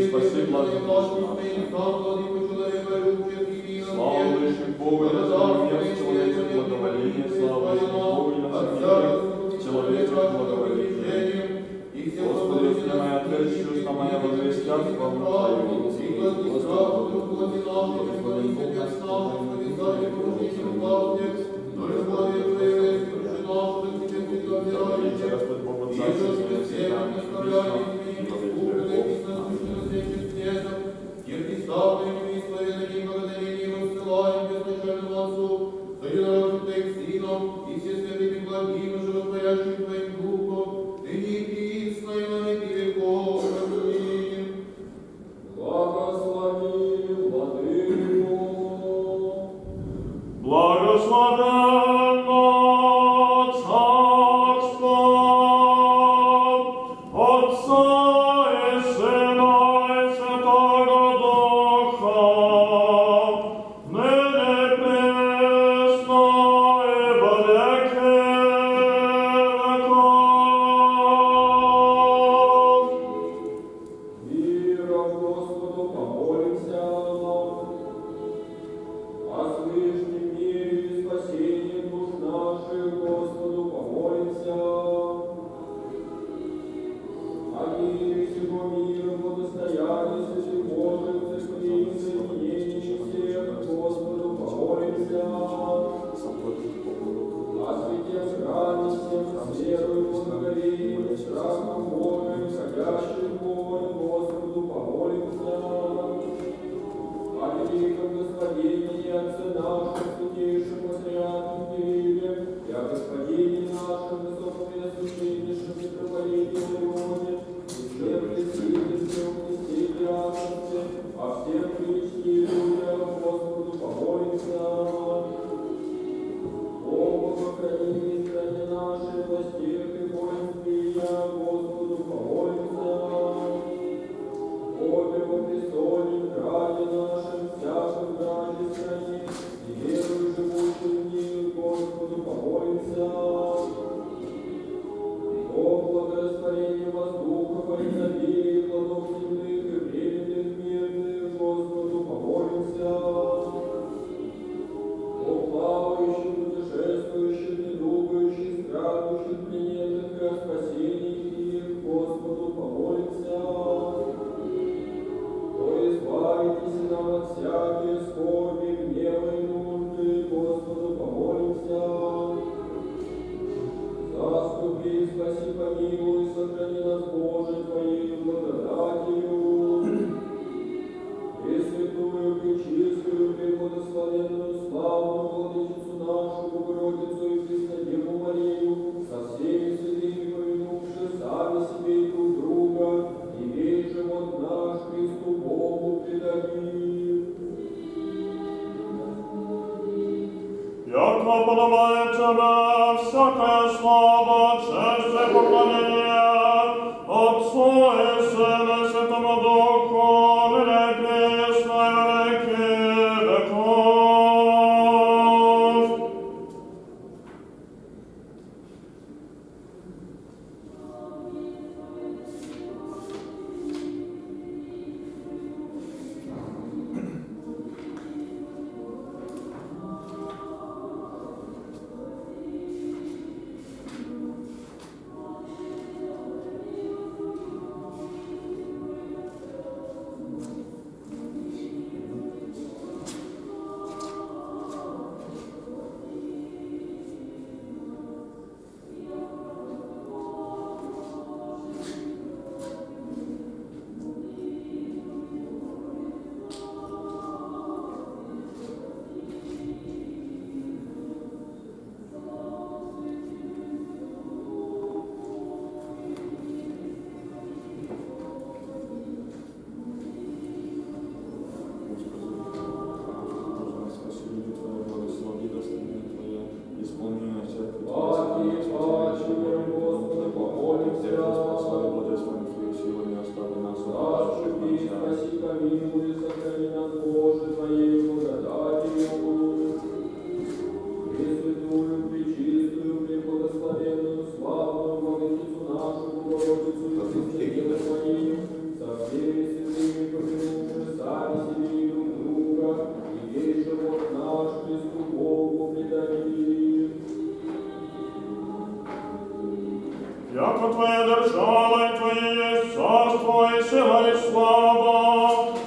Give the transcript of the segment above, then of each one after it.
Спаси, благо,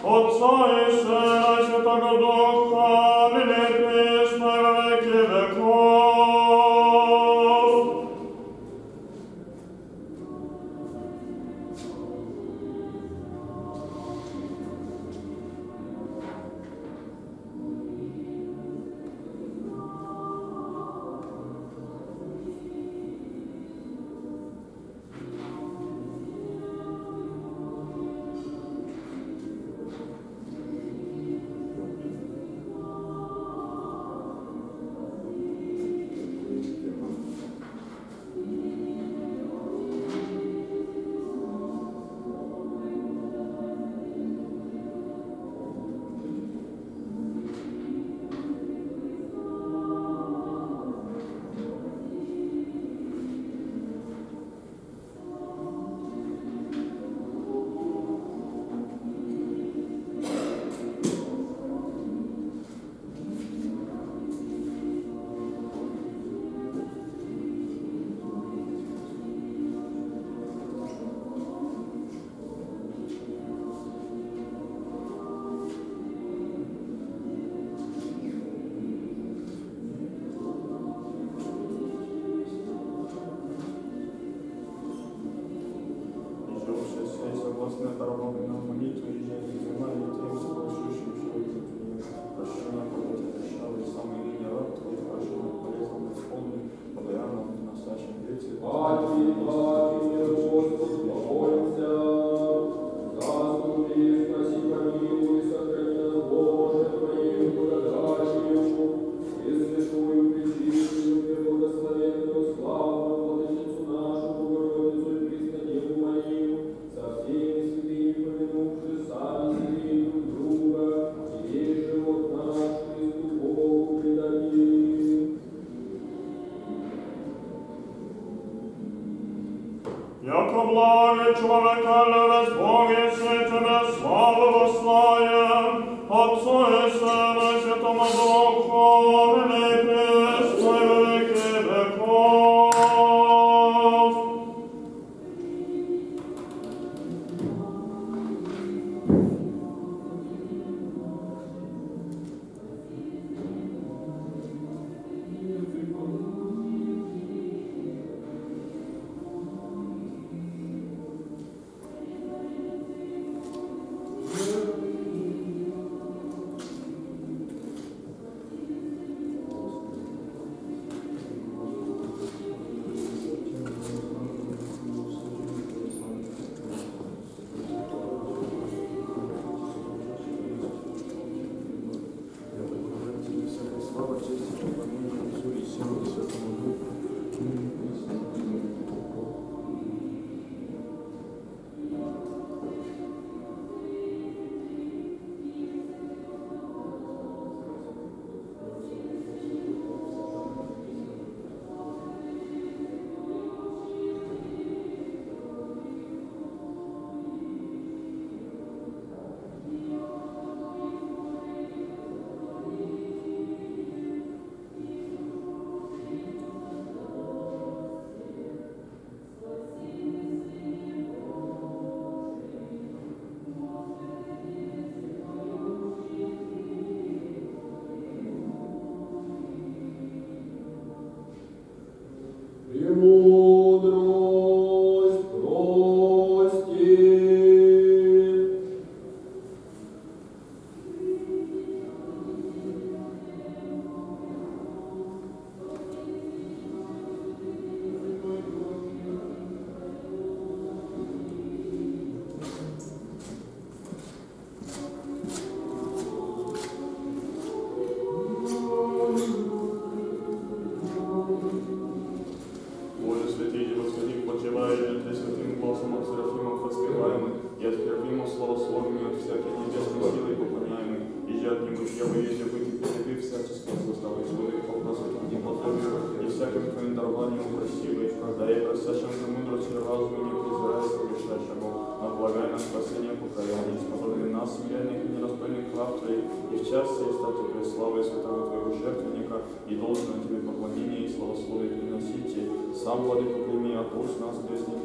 Отца и Сына и Святого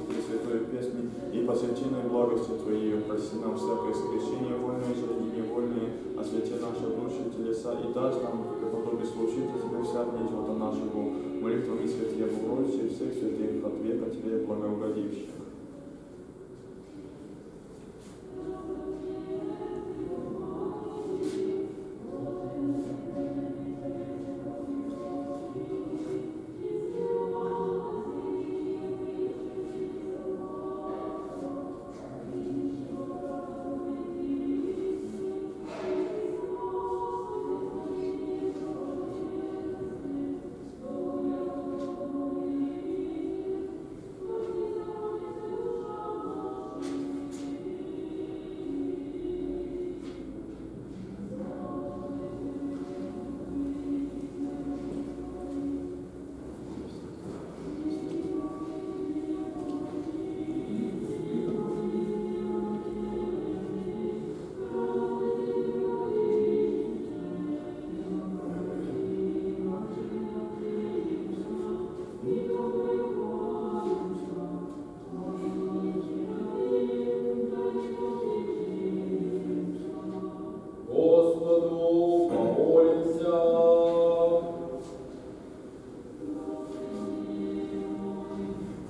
Пресвятой песни, и по святиной благости Твоей проси нам всякое согрешение, вольное из родения невольные, освети наши души и телеса, и дашь нам, преподобие, служить Тебе вся дни живота нашего, молитвами святые Богородицы и всех святых от века Тебе благоугодивших.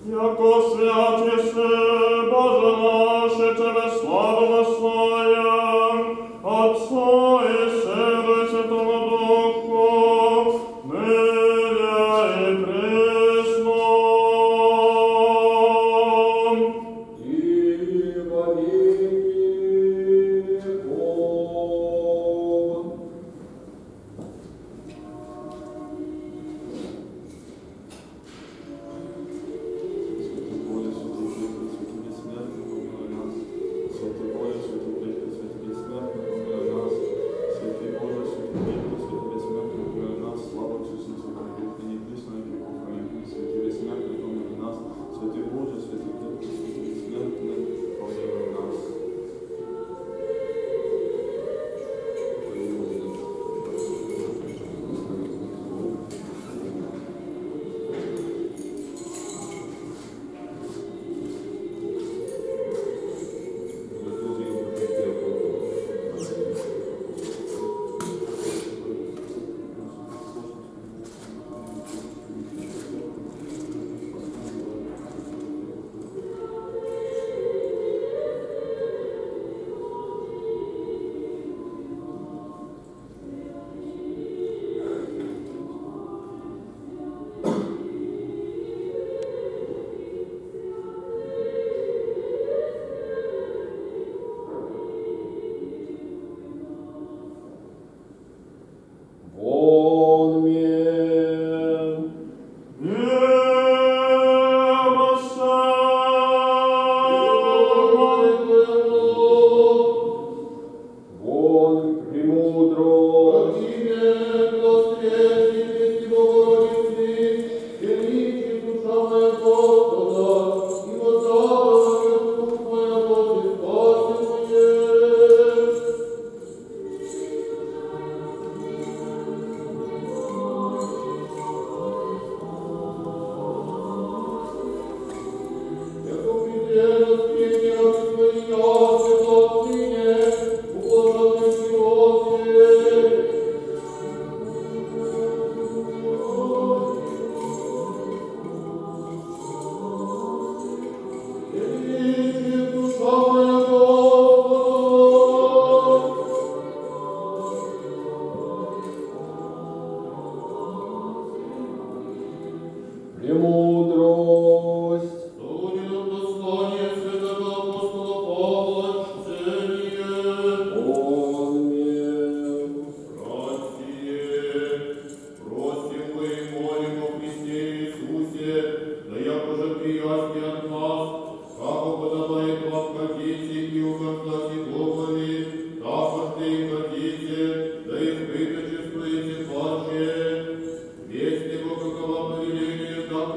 Яко святейше, Боже наше, Тебе славу вославим, Отцу и Сыну и Святому Духу, ныне и присно, и во веки веков. Святый Боже, святый крепкий, святый бессмертный, помилуй нас. Святый Боже, святый крепкий, святый бессмертный, помилуй нас. Слава Отцу и Сыну и Святому Духу, ныне и присно и во веки веков. Аминь. Святый бессмертный, помилуй нас. Святый Боже, святый крепкий, святый бессмертный, помилуй нас. Вон мен. Вон премудрость. Премудрость. Если Бог какова повеление, так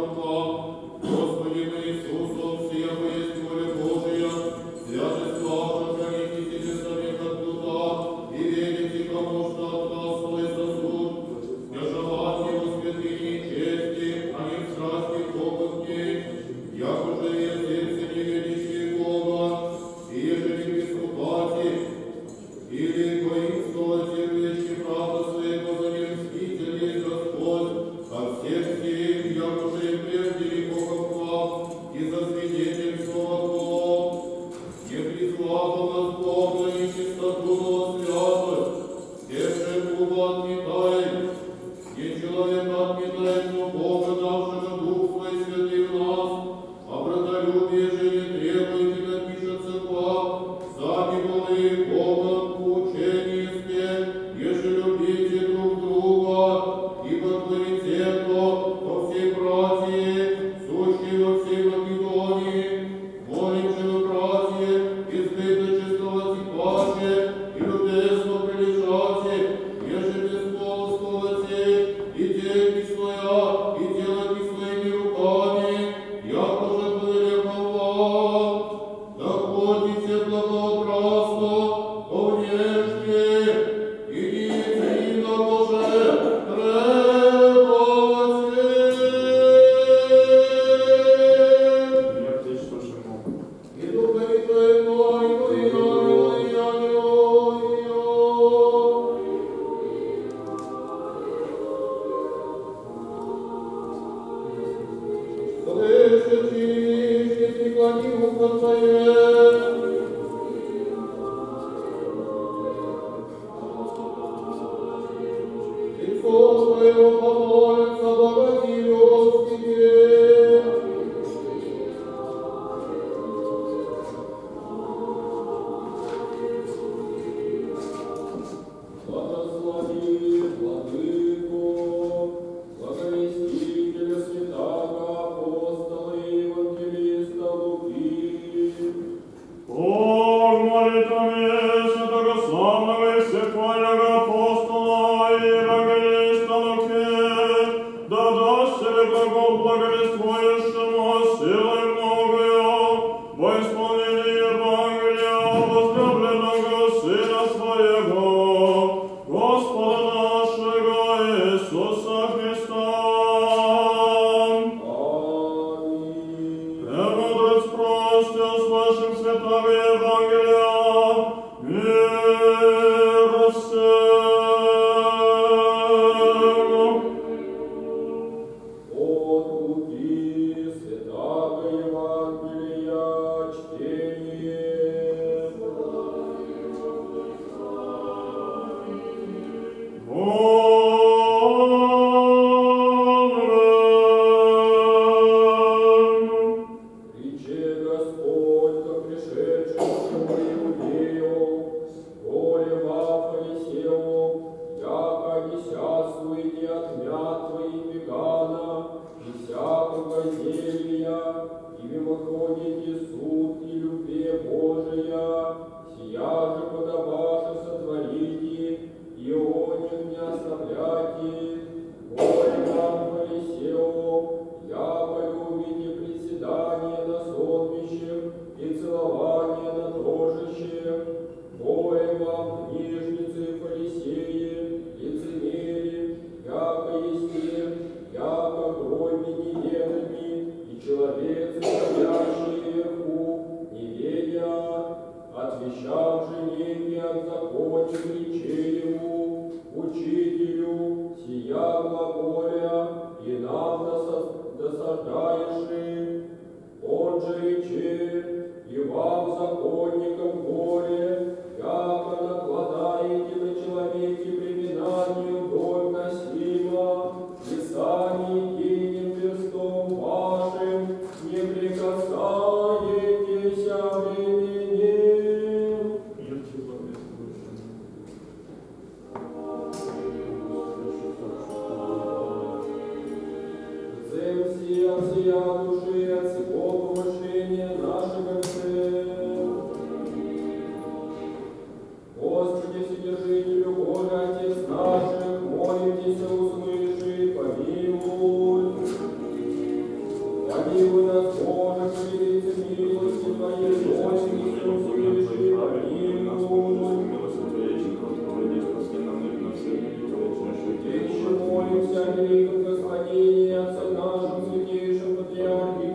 Молимся о великом Господине, Отце нашем, святейшем Патриархе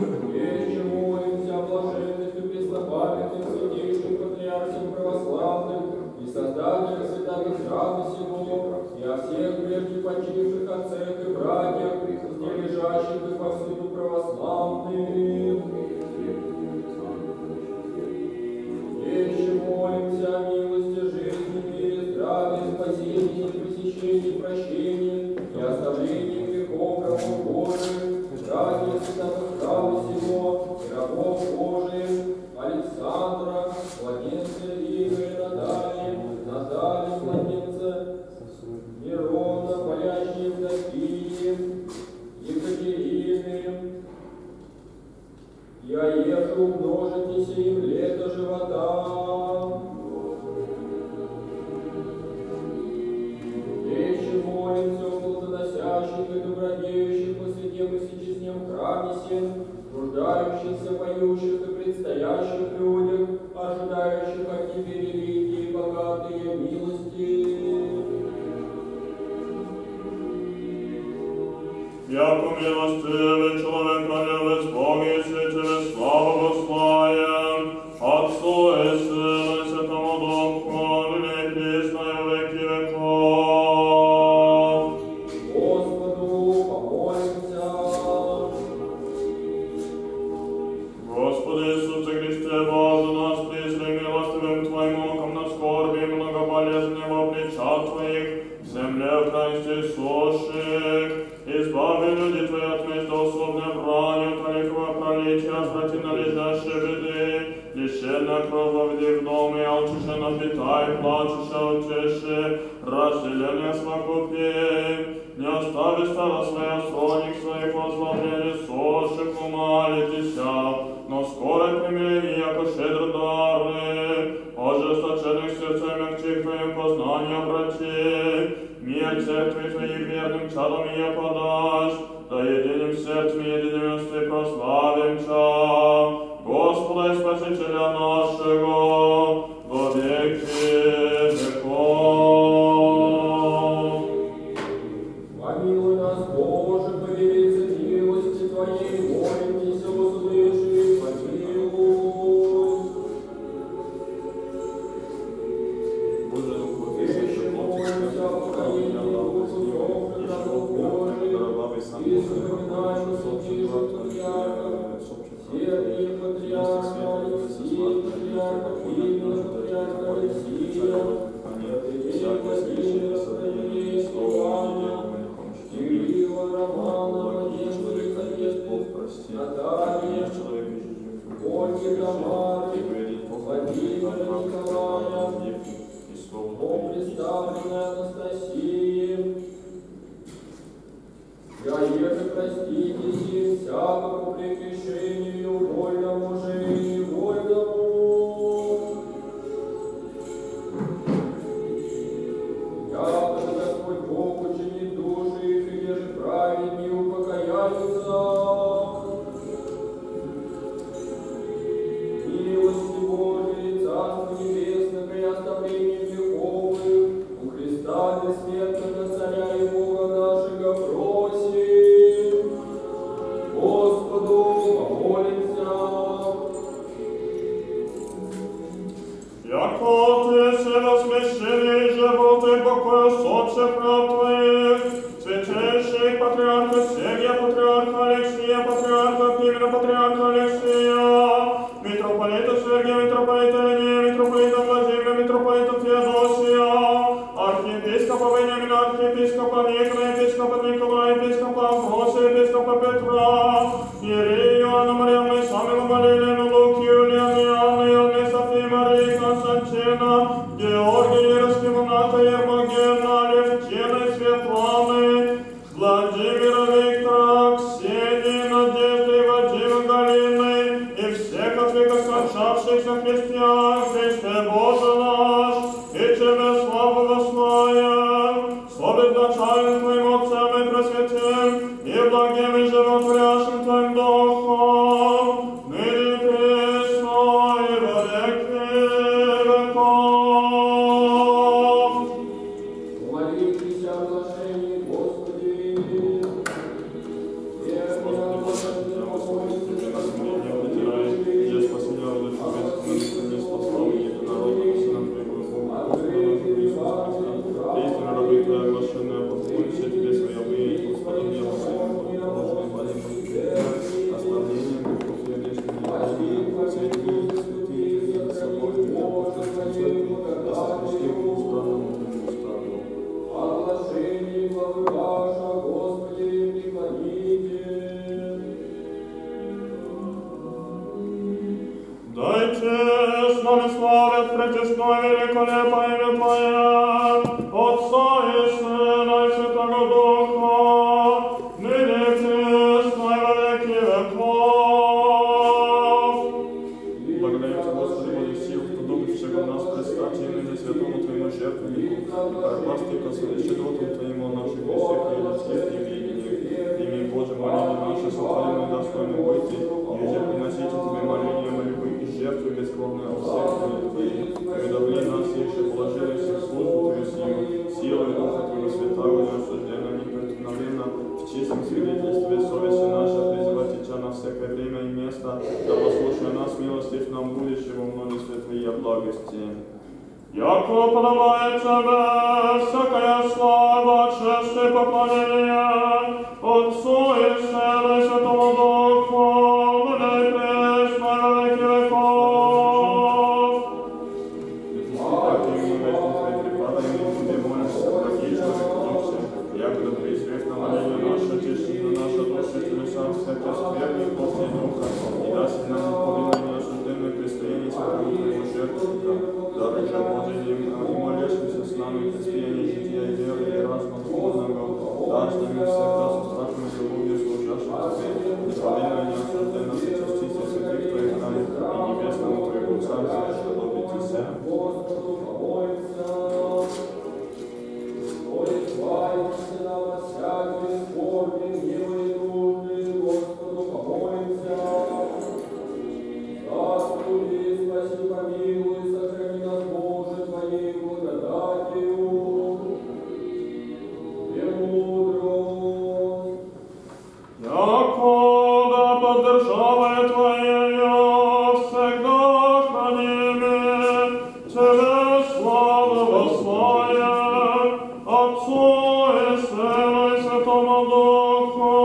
Вече молимся о блаженных и преснопамятных святейших патриархах православных и создателях святых храма сего, и о всех прежде почивших отцах и братьях, где лежащих и повсюду православных. Вече молимся о милости, жизни, мире, здравии, спасении, пресечении, прощении и оставлении грехов рабов Божиих, братьев святых храма сего, и рабов Божиих, Александра, младенца Игоря, Натальи, младенца Мирона, болящей Евдокии, Екатерины, и оешу умножитесь им лето живота. Вече молимся о плодоносящих и добродеющих во святем и всечестнем храме сем, нуждающихся, поющих и предстоящих людях, ожидающих от Тебе великие и богатые милости. Яко милостивый человека любит Бог, если Тебе славу вославим, Отцу и Сыну и Святому Духу, ныне и присно и во веки веков. Господу помолимся. Господи Иисусе Христе, Боже нас, призри милостивым Твоим оком на скорби и многоболезненного плеча Твоих, в земле украинской суши, избави люди Твои от междоусобной брани, от великого пролития, отврати належащие беды, лишения кровавди в доме, алчише напитай, плачуше утеши, разделение совокупи, не остави стара своя сроник своих возглавления соших, умалитеся, но скоро примирение, яко щедро дары, ожесточенных сердца мягчих Твоим познания обрати, мир церкви Твоих верным чадом и подашь, да единым сердцем единственстве прославимся, Господа и Спасителя нашего, во веки веков. Помилуй нас, Боже, по велице милости Твоей, молимся, услыши, помилуй. Боже, Дух, Вече молимся о покоении духу темных рабов Божиих, и вспоминаем святейших патриархов, Сергия патриарха, Алексия патриарха, Кирилла патриарха, Алексия, Владимира Владимира, Ивана, Кирилла, Романа, Владимира, Наталья, Ольги, Тамары, Владимира, Николая, о представленной Анастасии. Я еже проститесь им всякому прегрешению, вольному же и невольному. Яко Господь Бог учинит души их, и еже праведнее упокояются. Милости Божией, Царство Небесное и оставление греховных, у Христа бессмертного Царя и Бога нашего просим. Господу помолимся. Яко Ты се возмещили животы покоя сотцев прав Твоих, святейших патриарха Сергия, патриарха Алексия, патриарха Пимена, патриарха Алексия, митрополита Сергия, митрополита Линия, митрополита Владимира, митрополита Феодосия, архиепископа Вениамина, архиепископа Никона, епископа Николая, епископа Амвросия, епископа Петра, Иерея Иоанна, Марьяны, Самила, Валерия, Лукию, Леониана, Иоанна, София, Мария, Константина, Георгия, Иерархия, Монаха, Ермогена, Левтина, Светланы, Владимира, Виктора, Ксении, Надежды, Вадима, Галины и всех от века скончавшихся христиан, Христе Боже наш, и Тебе славу вославим, славит начальным Твоим Отцем и Пресвятым, и благим и животворящим Твоим Духом, ныне и присно и во веки веков. Молитесь о блажении, Господи. Верно, Господи, Уже на смирение притирай, я спасения рода человеческого, не спасал единородного Сына Твоего, Бога, Господа нашего Иисуса Христа. Истинно рабы Твоя оглашенная, поклонься Тебе своей и Господи, мне положенной маленькой оставлением духов сердечных и святые, соборные, апостольской церкви, и сопришли к неустанному Твоему уставу. Оглашение главы ваша, Господи, преклоните. Дайте с нами славят пречестное великолепное имя Твое, Отца и Сына и Святого Духа, ныне пресно и во веки веков. Благодарим Тебя, Господи, Боже сил, кто добившего нас предстать имени Святому Твоему жертвеннику, и пропасти щедротом Твоему наших всех и людских невидениях. Ими Боже, моление наше сотворенное достойно быть, и же приносите Тебе моление молитвы и жертвы бескровные о всех Твоих. Уведомли нас, еще положили всех службу Твою силу и Духа Твоего Святого, неосужденно, непреткновенно, в чистом свидетельстве совести нашей, призывать Тебя на всякое время и место, да послушай нас, милостив нам будущего, множестве Твоей благости. Яко подобает Тебе всякая слава, честь и поклонение Отцу и Сыну и Святому Духу, ныне и пресно и во веки веков. Так и мы вечны Твои припадаем, и Тебе молимся, благие человек Духе, якогда презрев на моление наше, тешит на наша душа, телеса, всякие скверни, после Духа, и даст нам неповинное неосужденное предстояние Святому Твоему жертвенника. Дары же Божьим и молящимся с нами предстояние жития и веры и разума духовного, дашь нам и всегда со страхом и любовью служащим Тебе, неповинное неосужденное сочастите святых Твоих дай, и небесному Твоему Царству, что добитесь. Господу помолимся. Избавимся нам от всяких скорби, гнева и нужды, Господу помолимся. Заступи, спаси, помилуй, сохрани нас, Боже, Твоей благодатью. Премудрость. Якогда под державой Твоею всегда храними, Тебе славу восславим, Отцу и Сыну и Святому Духу,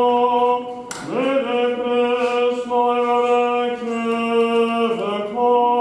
ныне пресно и во веки веков.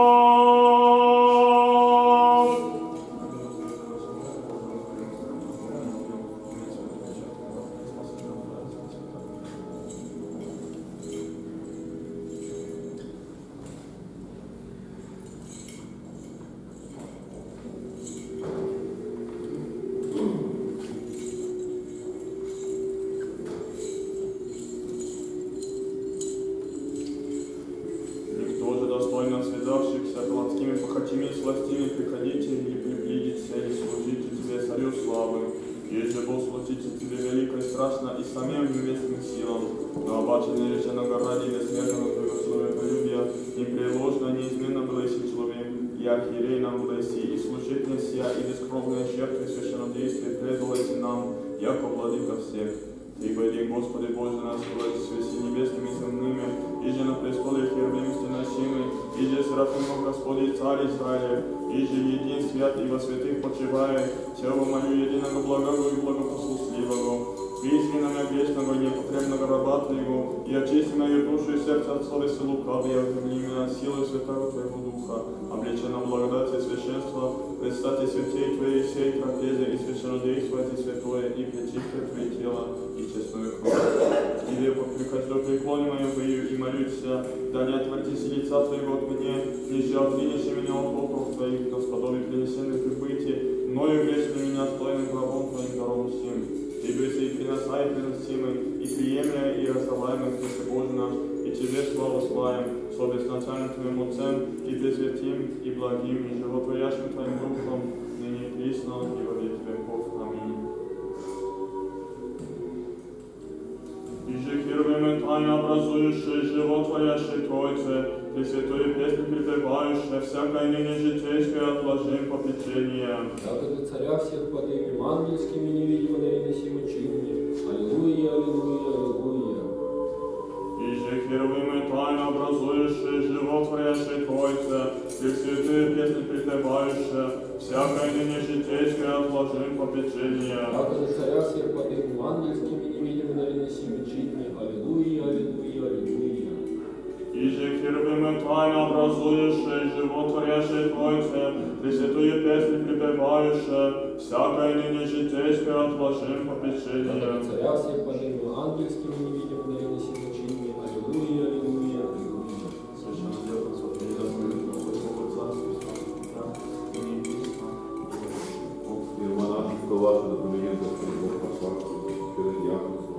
Никто же достойно связавшихся плотскими похотями и сластями приходите и приблизиться и служите Тебе, Царю славы. Еже Бог служите Тебе велико и страшно и самим небесным силам, но обаче реченого ради бессмертного Твоего человеколюбия, непреложно, неизменно бъдеси человек, и архиерей нам бъдеси, и служитель сия, и бескровные жертвы священнодействия предалеси нам, яко владыка всех. Ты един, Господи Боже наш, свяси небесными и земными, и же на престоле херувимстве носимый, и же серафимов Господи, Царь Израилев, и же един свят и во святых почивает, Тебя молю единого благого и благопослушливого. Призви на меня грешного и непотребного раба Твоего, и очисти мою душу и сердце от совести лукавой, и окрепли меня силой Святого Твоего Духа, облечи на благодати священства, предстати святей Твоей сей трапезе и священнодействуйте святое и пречистое Твое тело и честную кровь. К Тебе прихожу преклони мою Твою и молюся, да не отвратись лица Твоего от меня, ниже отвинешь меня от оков Твоих, Господови принесенных и быти, мною грешно меня стойным гробом Твоим даром всем. Ты быси и приносай приносимый, и приемля и раздаваемый Христе Боже наш, и Тебе славу славим, совесть начальным Твоим Отцем, и пресвятим, и благим, и животворящим Твоим Духом, ныне и присно, и во веки веков. Аминь. И же херувимы тайно образующие животворящей Тройце, Пресвятую песню припевающая, всякое ныне житейское отложим попечение. Якогда царя всех подымем ангельскими невидимо носимы чинами. Аллилуйя, аллилуйя, аллилуйя. И же Иже херувимы тайно образующие, животворящие Тройце, пресвятые песни припевающие, всякое ныне житейское отложим попечение. Как за царя всех под их ангельскими невидимыми навиносими читми. Аллилуйя, аллилуйя, аллилуйя. Иже херувимы тайно образующие, животворящие Тройце, пресвятые песни припевающие, всякое ныне житейское отложим попечение. Как за царя всех под их ангельскими невидимыми навиносими читми. Аллилуйя, аллилуйя, аллилуйя. Священное дело, Господи, я молю, Господи, Царствие, Слава, и не писано. И монашество ваше да поменяет Господь Бог пославший, перед якобством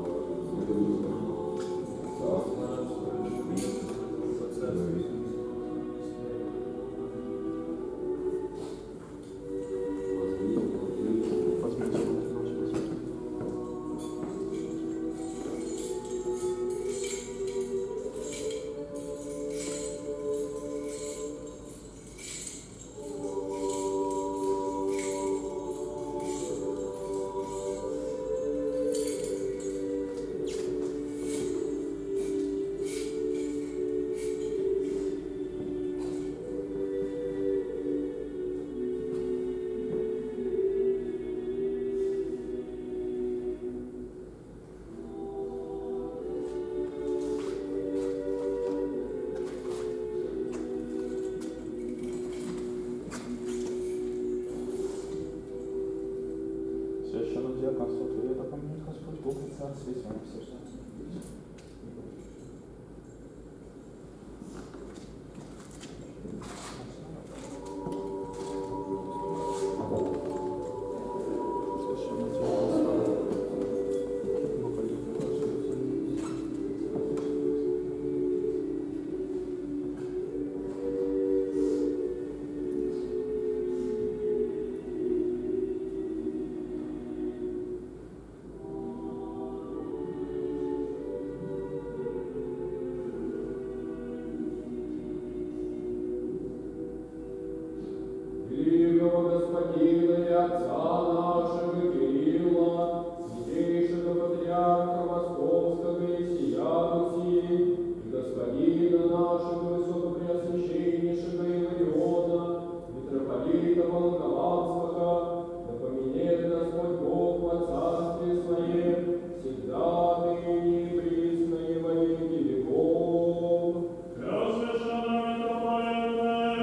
Священное диаконство Твое, да поменяет Господь Бог и Царствие, с вами все, что Великого Господина и Отца нашего Кирилла, святейшего Патриарха Московского и всея Руси, и Господина нашего Высокопреосвященнейшего Илариона, митрополита Волоколамского, да поменяет Господь Бог во Царстве Своем, всегда ныне и присно и во веки веков. Преосвященный митрополите,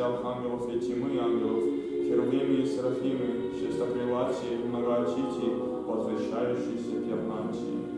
Архангелов и тьмы ангелов, херувимы и серафимы, многоочитий, возвращающийся к явнантии.